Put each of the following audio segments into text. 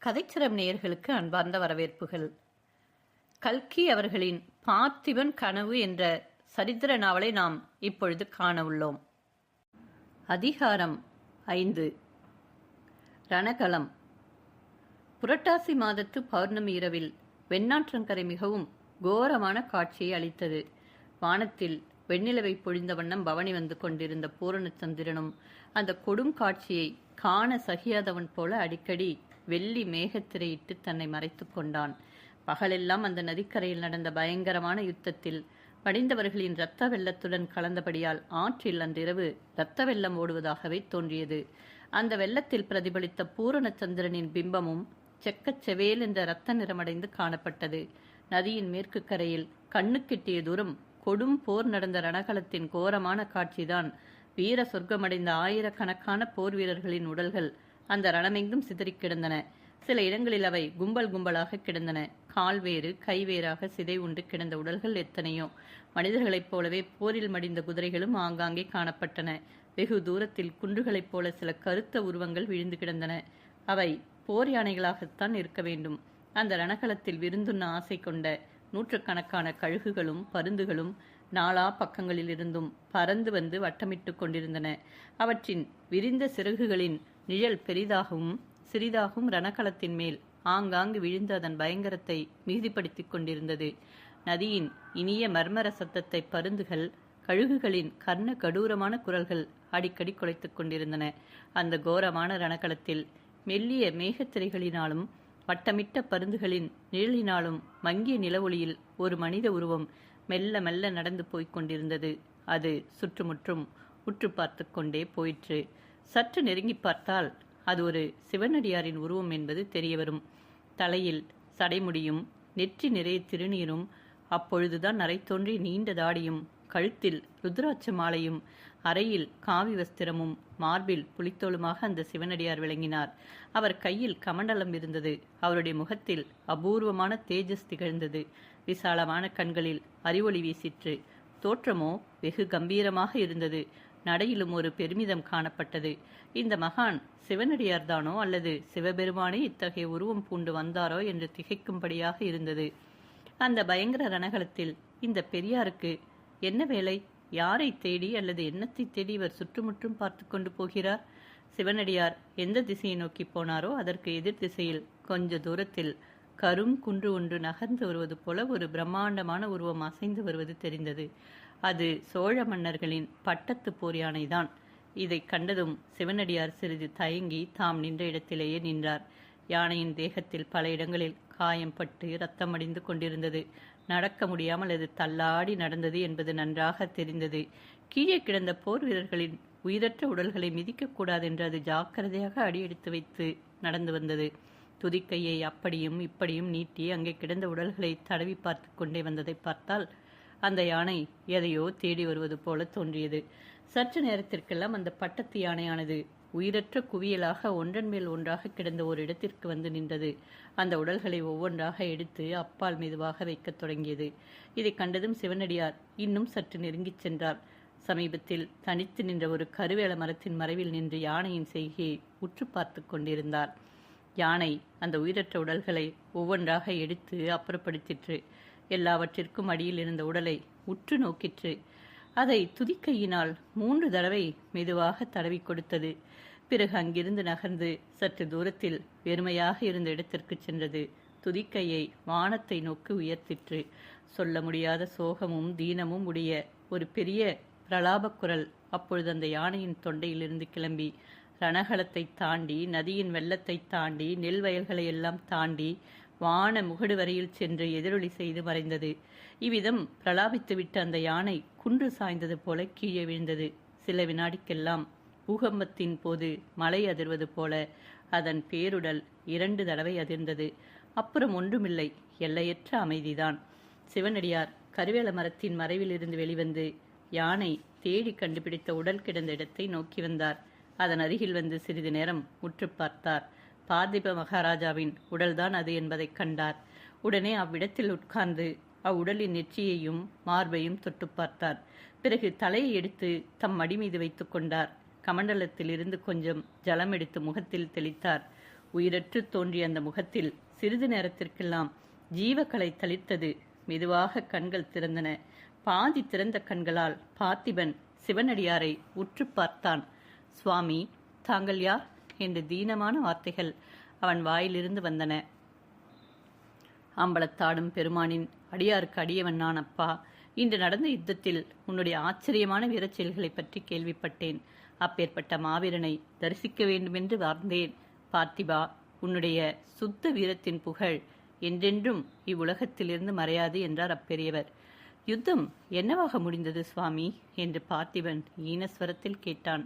கதைச்சிரம் நேயர்களுக்கு அன்பார்ந்த வரவேற்புகள். கல்கி அவர்களின் பார்த்திபன் கனவு என்ற சரித்திர நாவலை நாம் இப்பொழுது காண உள்ளோம். அதிகாரம் 5. ரணகளம். புரட்டாசி மாதத்து பௌர்ணமி இரவில் வெண்ணாற்றங்கரை மிகவும் கோரமான காட்சியை அளித்தது. வானத்தில் வெண்ணிலவை பொழிந்த வண்ணம் பவனி வந்து கொண்டிருந்த பூரணச்சந்திரனும் அந்த கொடும் காட்சியை காண சகியாதவன் போல அடிக்கடி வெள்ளி மேகத்திரையிட்டு தன்னை மறைத்து கொண்டான். பகலெல்லாம் அந்த நதிக்கரையில் நடந்த பயங்கரமான யுத்தத்தில் மடிந்தவர்களின் இரத்த வெள்ளத்துடன் கலந்தபடியால் ஆற்றில் அன்றிரவு இரத்த வெள்ளம் ஓடுவதாகவே தோன்றியது. அந்த வெள்ளத்தில் பிரதிபலித்த பூரணச்சந்திரனின் பிம்பமும் செக்கச் செவேல் என்ற இரத்த நிறமடைந்து காணப்பட்டது. நதியின் மேற்கு கரையில் கண்ணுக்கெட்டிய தூரம் கொடும் போர் நடந்த ரணகளத்தின் கோரமான காட்சிதான். வீர சொர்க்கமடைந்த ஆயிரக்கணக்கான போர் வீரர்களின் உடல்கள் அந்த ரணமெங்கும் சிதறி கிடந்தன. சில இடங்களில் அவை கும்பல் கும்பலாக கிடந்தன. கால் வேறு கைவேறாக சிதை உண்டு கிடந்த உடல்கள் எத்தனையோ. மனிதர்களைப் போலவே போரில் மடிந்த குதிரைகளும் ஆங்காங்கே காணப்பட்டன. வெகு தூரத்தில் குன்றுகளைப் போல சில கருத்த உருவங்கள் விழுந்து கிடந்தன. அவை போர் யானைகளாகத்தான் இருக்க வேண்டும். அந்த ரணகளத்தில் விருந்துண்ண ஆசை கொண்ட நூற்றுக்கணக்கான கழுகுகளும் பருந்துகளும் நாலா பக்கங்களில் இருந்தும் பறந்து வந்து வட்டமிட்டு கொண்டிருந்தன. அவற்றின் விரிந்த சிறகுகளின் நிழல் பெரிதாகவும் சிறிதாகவும் ரணகளத்தின் மேல் ஆங்காங்கு விழுந்து அதன் பயங்கரத்தை மிகுதிப்படுத்திக் கொண்டிருந்தது. நதியின் இனிய மர்மர சத்தத்தை பருந்துகள் கழுகுகளின் கர்ண கடூரமான குரல்கள் அடிக்கடி குலைத்துக் கொண்டிருந்தன. அந்த கோரமான ரணகளத்தில் மெல்லிய மேகத்திரைகளினாலும் வட்டமிட்ட பருந்துகளின் நிழலினாலும் மங்கிய நிலவொளியில் ஒரு மனித உருவம் மெல்ல மெல்ல நடந்து போய்க் கொண்டிருந்தது. அது சுற்றுமுற்றும் உற்று பார்த்து கொண்டே போயிற்று. சற்று நெருங்கி பார்த்தால் அது ஒரு சிவனடியாரின் உருவம் என்பது தெரியவரும். தலையில் சடைமுடியும் நெற்றி நிறைய திருநீரும் அப்பொழுதுதான் நரை தோன்றி நீண்ட தாடியும் கழுத்தில் ருத்ராட்ச மாலையும் அறையில் காவி வஸ்திரமும் மார்பில் புலித்தோலுமாக அந்த சிவனடியார் விளங்கினார். அவர் கையில் கமண்டலம் இருந்தது. அவருடைய முகத்தில் அபூர்வமான தேஜஸ் திகழ்ந்தது. விசாலமான கண்களில் அறிவொளி வீசிற்று. தோற்றமோ வெகு கம்பீரமாக இருந்தது. நடையிலும் ஒரு பெருமிதம் காணப்பட்டது. இந்த மகான் சிவனடியார்தானோ அல்லது சிவபெருமானே இத்தகைய உருவம் பூண்டு வந்தாரோ என்று திகைக்கும்படியாக இருந்தது. அந்த பயங்கர ரணகளத்தில் இந்த பெரியாருக்கு என்ன வேலை? யாரை தேடி அல்லது எண்ணத்தை தேடி இவர் சுற்றுமுற்றும் பார்த்து கொண்டு போகிறார்? சிவனடியார் எந்த திசையை நோக்கி போனாரோ அதற்கு எதிர் திசையில் கொஞ்ச தூரத்தில் கரும் குன்று ஒன்று நகர்ந்து வருவது போல ஒரு பிரம்மாண்டமான உருவம் அசைந்து வருவது தெரிந்தது. அது சோழ மன்னர்களின் பட்டத்து போர் யானைதான். இதை கண்டதும் சிவனடியார் சிறிது தயங்கி தாம் நின்ற இடத்திலேயே நின்றார். யானையின் தேகத்தில் பல இடங்களில் காயம் பட்டு இரத்தமடிந்து கொண்டிருந்தது. நடக்க முடியாமல் அது தள்ளாடி நடந்தது என்பது நன்றாக தெரிந்தது. கீழே கிடந்த போர் வீரர்களின் உயிரற்ற உடல்களை மிதிக்கக்கூடாது என்று அது ஜாக்கிரதையாக அடியெடுத்து வைத்து நடந்து வந்தது. துதிக்கையை அப்படியும் இப்படியும் நீட்டி அங்கே கிடந்த உடல்களை தடவி பார்த்து கொண்டே வந்ததை பார்த்தால் அந்த யானை எதையோ தேடி வருவது போல தோன்றியது. சற்று நேரத்திற்கெல்லாம் அந்த பட்டத்து யானையானது உயிரற்ற குவியலாக ஒன்றன் மேல் ஒன்றாக கிடந்த ஒரு இடத்திற்கு வந்து நின்றது. அந்த உடல்களை ஒவ்வொன்றாக எடுத்து அப்பால் மெதுவாக வைக்கத் தொடங்கியது. இதை கண்டதும் சிவனடியார் இன்னும் சற்று நெருங்கிச் சென்றார். சமீபத்தில் தனித்து நின்ற ஒரு கருவேல மரத்தின் மறைவில் நின்று யானையின் செய்கையை உற்று பார்த்து கொண்டிருந்தார். யானை அந்த உயிரற்ற உடல்களை ஒவ்வொன்றாக எடுத்து அப்புறப்படுத்திற்று. எல்லாவற்றிற்கும் அடியில் இருந்த உடலை உற்று நோக்கிற்று. அதை துதிக்கையினால் 3 தடவை மெதுவாக தடவி கொடுத்தது. பிறகு அங்கிருந்து நகர்ந்து சற்று தூரத்தில் வெறுமையாக இருந்த இடத்திற்கு சென்றது. துதிக்கையை வானத்தை நோக்கி உயர்த்திற்று. சொல்ல முடியாத சோகமும் தீனமும் உடைய ஒரு பெரிய பிரலாபக் குரல் அப்பொழுது அந்த யானையின் தொண்டையிலிருந்து கிளம்பி ரணகளத்தை தாண்டி நதியின் வெள்ளத்தை தாண்டி நெல் வயல்களை எல்லாம் தாண்டி வான முகடு வரையில் சென்று எதிரொலி செய்து மறைந்தது. இவ்விதம் பிரலாபித்துவிட்டு அந்த யானை குன்று சாய்ந்தது போல கீழே விழுந்தது. சில வினாடிக்கெல்லாம் பூகம்பத்தின் போது மலை அதிர்வது போல அதன் பேருடல் 2 தடவை அதிர்ந்தது. அப்புறம் ஒன்றுமில்லை, எல்லையற்ற அமைதிதான். சிவனடியார் கருவேல மரத்தின் மறைவிலிருந்து வெளிவந்து யானை தேடி கண்டுபிடித்த உடல் கிடந்த இடத்தை நோக்கி வந்தார். அதன் அருகில் வந்து சிறிது நேரம் உற்று பார்த்தார். பார்த்திப மகாராஜாவின் உடல்தான் அது என்பதை கண்டார். உடனே அவ்விடத்தில் உட்கார்ந்து அவ்வுடலின் நெற்றியையும் மார்பையும் தொட்டு பார்த்தார். பிறகு தலையை எடுத்து தம் மடி மீது வைத்து கொண்டார். கமண்டலத்தில் இருந்து கொஞ்சம் ஜலம் எடுத்து முகத்தில் தெளித்தார். உயிரற்று தோன்றிய அந்த முகத்தில் சிறிது நேரத்திற்கெல்லாம் ஜீவக்கலை தளிர்த்தது. மெதுவாக கண்கள் திறந்தன. பாதி திறந்த கண்களால் பார்த்திபன் சிவனடியாரை உற்று பார்த்தான். சுவாமி, தாங்கள் யார் என்று தீனமான வார்த்தைகள் அவன் வாயிலிருந்து வந்தன. அம்பலத்தாடும் பெருமானின் அடியாருக்கு அடியவன் நான் அப்பா. இன்று நடந்த யுத்தத்தில் உன்னுடைய ஆச்சரியமான வீரச் செயல்களை பற்றி கேள்விப்பட்டேன். அப்பேற்பட்ட மாவீரனை தரிசிக்க வேண்டுமென்று வாழ்ந்தேன். பார்த்திபா, உன்னுடைய சுத்த வீரத்தின் புகழ் என்றென்றும் இவ்வுலகத்திலிருந்து மறையாது என்றார் அப்பெரியவர். யுத்தம் என்னவாக முடிந்தது சுவாமி என்று பார்த்திபன் ஈனஸ்வரத்தில் கேட்டான்.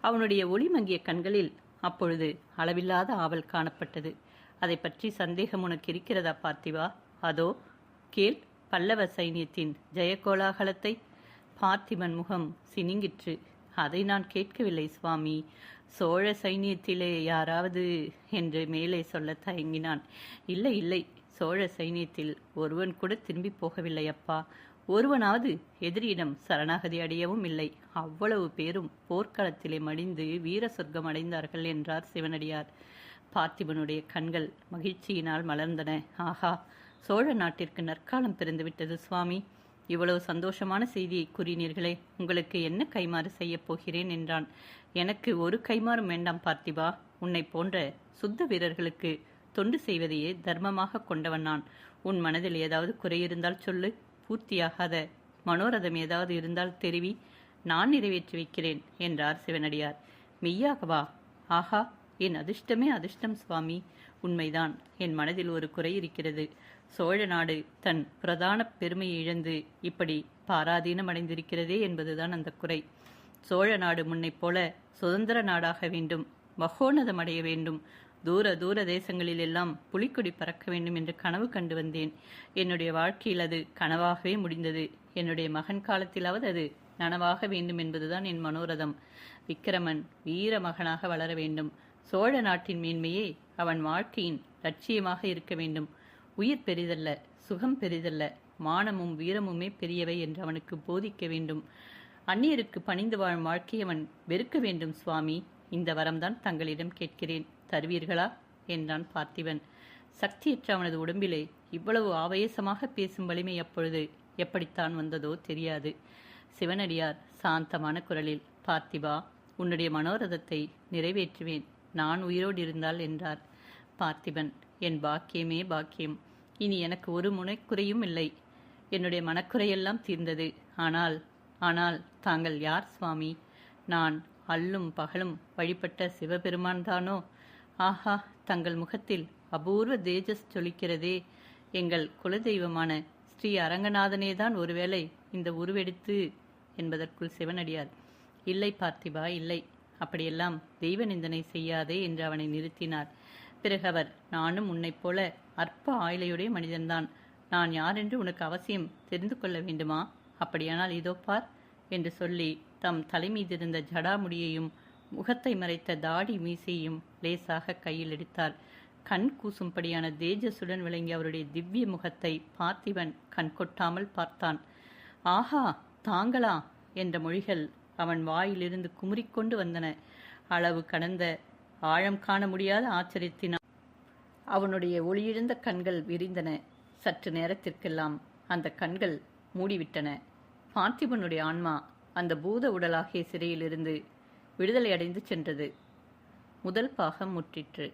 அவனுடைய ஒளி மங்கிய கண்களில் அப்பொழுது அளவில்லாத ஆவல் காணப்பட்டது. அதை பற்றி சந்தேகம் உனக்கு இருக்கிறதா பார்த்திபா? அதோ கேள் பல்லவ சைனியத்தின் ஜெயகோலாகலத்தை. பார்த்திபன் முகம் சினிங்கிற்று. அதை நான் கேட்கவில்லை சுவாமி. சோழ சைனியத்திலே யாராவது என்று மேலே சொல்ல தயங்கினான். இல்லை இல்லை, சோழ சைனியத்தில் ஒருவன் கூட திரும்பி போகவில்லை அப்பா. ஒருவனாவது எதிரியிடம் சரணாகதி அடையவும் இல்லை. அவ்வளவு பேரும் போர்க்களத்திலே மடிந்து வீர சொர்க்கம் அடைந்தார்கள் என்றார் சிவனடியார். பார்த்திபனுடைய கண்கள் மகிழ்ச்சியினால் மலர்ந்தன. ஆஹா, சோழ நாட்டிற்கு நற்காலம் பிறந்துவிட்டது சுவாமி. இவ்வளவு சந்தோஷமான செய்தியை கூறினீர்களே, உங்களுக்கு என்ன கைமாறு செய்யப் போகிறேன் என்றான். எனக்கு ஒரு கைமாறும் வேண்டாம் பார்த்திபா. உன்னை போன்ற சுத்த வீரர்களுக்கு தொண்டு செய்வதையே தர்மமாக கொண்டவன் நான். உன் மனதில் ஏதாவது குறையிருந்தால் சொல்லு. பூர்த்தியாகாத மனோரதம் ஏதாவது இருந்தால் தெரிவி, நான் நிறைவேற்றி வைக்கிறேன் என்றார் சிவனடியார். மெய்யாகவா? ஆஹா, என் அதிர்ஷ்டமே அதிர்ஷ்டம் சுவாமி. உண்மைதான், என் மனதில் ஒரு குறை இருக்கிறது. சோழ நாடு தன் பிரதான பெருமையை இழந்து இப்படி பாராதீனம் அடைந்திருக்கிறதே என்பதுதான் அந்த குறை. சோழ நாடு முன்னைப் போல சுதந்திர நாடாக வேண்டும், மகோன்னதம் அடைய வேண்டும், தூர தூர தேசங்களிலெல்லாம் புலிக்கொடி பறக்க வேண்டும் என்று கனவு கண்டு வந்தேன். என்னுடைய வாழ்க்கையில் அது கனவாகவே முடிந்தது. என்னுடைய மகன் காலத்திலாவது அது நனவாக வேண்டும் என்பதுதான் என் மனோரதம். விக்கிரமன் வீர மகனாக வளர வேண்டும். சோழ நாட்டின் மேன்மையே அவன் வாழ்க்கையின் லட்சியமாக இருக்க வேண்டும். உயிர் பெரிதல்ல, சுகம் பெரிதல்ல, மானமும் வீரமுமே பெரியவை என்று அவனுக்கு போதிக்க வேண்டும். அந்நியருக்கு பணிந்து வாழும் வாழ்க்கை அவன் வெறுக்க வேண்டும் சுவாமி. இந்த வரம்தான் தங்களிடம் கேட்கிறேன், தருவீர்களா என்றான் பார்த்திபன். சக்தியற்ற அவனது உடம்பிலே இவ்வளவு ஆவேசமாக பேசும் வலிமை அப்பொழுது எப்படித்தான் வந்ததோ தெரியாது. சிவனடியார் சாந்தமான குரலில், பார்த்திபா, உன்னுடைய மனோரதத்தை நிறைவேற்றுவேன், நான் உயிரோடு இருந்தால் என்றார். பார்த்திபன், என் பாக்கியமே பாக்கியம். இனி எனக்கு ஒரு முனைக்குறையும் இல்லை. என்னுடைய மனக்குறையெல்லாம் தீர்ந்தது. ஆனால் தாங்கள் யார் சுவாமி? நான் அல்லும் பகலும் வழிபட்ட சிவபெருமான் தானோ? ஆஹா, தங்கள் முகத்தில் அபூர்வ தேஜஸ் ஜொலிக்கிறதே. எங்கள் குலதெய்வமான ஸ்ரீ அரங்கநாதனேதான் ஒருவேளை இந்த உருவெடுத்து என்பதற்குள் சிவனடியார், இல்லை பார்த்திபா, இல்லை, அப்படியெல்லாம் தெய்வ நிந்தனை செய்யாதே என்று அவனை நிறுத்தினார். பிறகு அவர், நானும் உன்னைப் போல அற்ப ஆயுளையுடைய மனிதன்தான். நான் யாரென்று உனக்கு அவசியம் தெரிந்து கொள்ள வேண்டுமா? அப்படியானால் இதோ பார் என்று சொல்லி தம் தலைமீதிருந்த ஜடாமுடியையும் முகத்தை மறைத்த தாடி மீசையும் லேசாக கையில் எடுத்தார். கண் கூசும்படியான தேஜசுடன் விளங்கிய அவருடைய திவ்ய முகத்தை பார்த்திபன் கண் கொட்டாமல் பார்த்தான். ஆஹா, தாங்களா என்ற மொழிகள் அவன் வாயிலிருந்து குமுறிக்கொண்டு வந்தன. அளவு கடந்த ஆழம் காண முடியாத ஆச்சரியத்தினால் அவனுடைய ஒளியிழந்த கண்கள் விரிந்தன. சற்று நேரத்திற்கெல்லாம் அந்த கண்கள் மூடிவிட்டன. பார்த்திபனுடைய ஆன்மா அந்த பூத உடலாகிய சிறையிலிருந்து விடுதலை அடைந்து சென்றது. முதல் பாகம் முற்றிற்று.